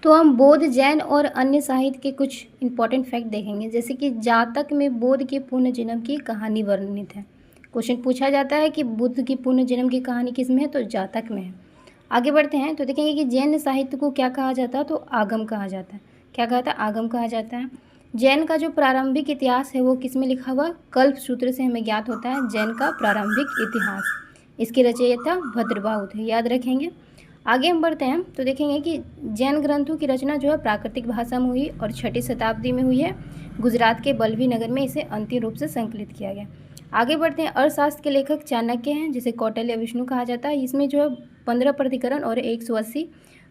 तो हम बौद्ध, जैन और अन्य साहित्य के कुछ इंपॉर्टेंट फैक्ट देखेंगे, जैसे कि जातक में बुद्ध के पुनर्जन्म की कहानी वर्णित है। क्वेश्चन पूछा जाता है कि बुद्ध की पुनर्जन्म की कहानी किस में है, तो जातक में है। आगे बढ़ते हैं तो देखेंगे कि जैन साहित्य को क्या कहा जाता है, तो आगम कहा जाता है। क्या कहा था, आगम कहा जाता है। जैन का जो प्रारंभिक इतिहास है वो किस में लिखा हुआ, कल्प सूत्र से हमें ज्ञात होता है जैन का प्रारंभिक इतिहास। इसके रचयिता भद्रबाहु थे, याद रखेंगे। आगे हम बढ़ते हैं तो देखेंगे कि जैन ग्रंथों की रचना जो है प्राकृतिक भाषा में हुई और 6ठी शताब्दी में हुई है। गुजरात के बल्लभी नगर में इसे अंतिम रूप से संकलित किया गया। आगे बढ़ते हैं, अर्थशास्त्र के लेखक चाणक्य हैं, जिसे कौटिल्य विष्णु कहा जाता है। इसमें जो है 15 प्रतिकरण और 180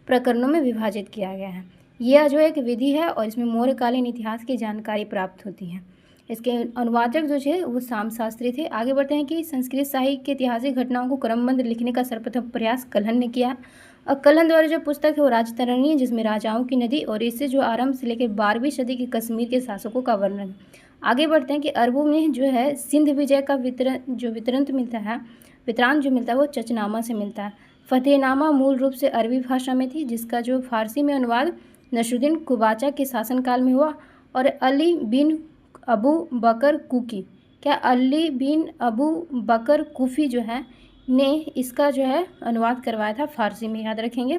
प्रकरणों में विभाजित किया गया है। यह जो एक विधि है और इसमें मौर्यकालीन इतिहास की जानकारी प्राप्त होती है। इसके अनुवादक जो थे वो शाम शास्त्री थे। आगे बढ़ते हैं कि संस्कृत साहित्य के ऐतिहासिक घटनाओं को क्रमबद्ध लिखने का सर्वप्रथम प्रयास कल्हण ने किया। और कल्हण द्वारा जो पुस्तक है वो राजतरणी है, जिसमें राजाओं की नदी और इससे जो आरंभ से लेकर 12वीं सदी के कश्मीर के शासकों का वर्णन है। आगे बढ़ते हैं कि अरबों में जो है सिंध विजय का वितरण मिलता है, वितरान जो मिलता है वो चचनामा से मिलता है। फतेहनामा मूल रूप से अरबी भाषा में थी, जिसका जो फारसी में अनुवाद नसरुद्दीन कुबाचा के शासनकाल में हुआ। और अली बिन अबू बकर कुकी, क्या अली बिन अबू बकर कुफ़ी जो है ने इसका जो है अनुवाद करवाया था फारसी में, याद रखेंगे,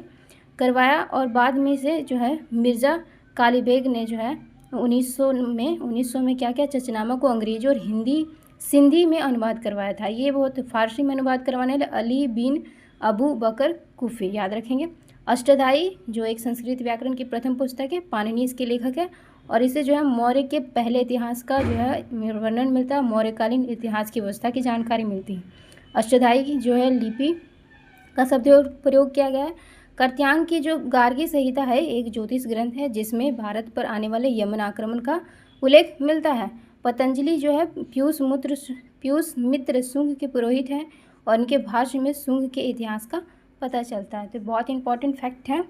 करवाया। और बाद में से जो है मिर्ज़ा कालीबेग ने जो है 1900 में क्या क्या चचनामा को अंग्रेजी और हिंदी सिंधी में अनुवाद करवाया था। ये बहुत फारसी में अनुवाद करवाने वाले अली बिन अबू बकर कुफ़ी, याद रखेंगे। अष्टाध्यायी जो एक संस्कृत व्याकरण की प्रथम पुस्तक है, पाणिनि इसके लेखक है। और इसे जो है मौर्य के पहले इतिहास का जो है वर्णन मिलता है, मौर्यकालीन इतिहास की व्यवस्था की जानकारी मिलती है। अष्टाध्यायी की जो है लिपि का शब्द प्रयोग किया गया है। कर्त्यांग की जो गार्गी संहिता है एक ज्योतिष ग्रंथ है, जिसमें भारत पर आने वाले यमन आक्रमण का उल्लेख मिलता है। पतंजलि जो है पीयूष मित्र शुंग के पुरोहित हैं और इनके भाष्य में शुंग के इतिहास का पता चलता है। तो बहुत इंपॉर्टेंट फैक्ट है।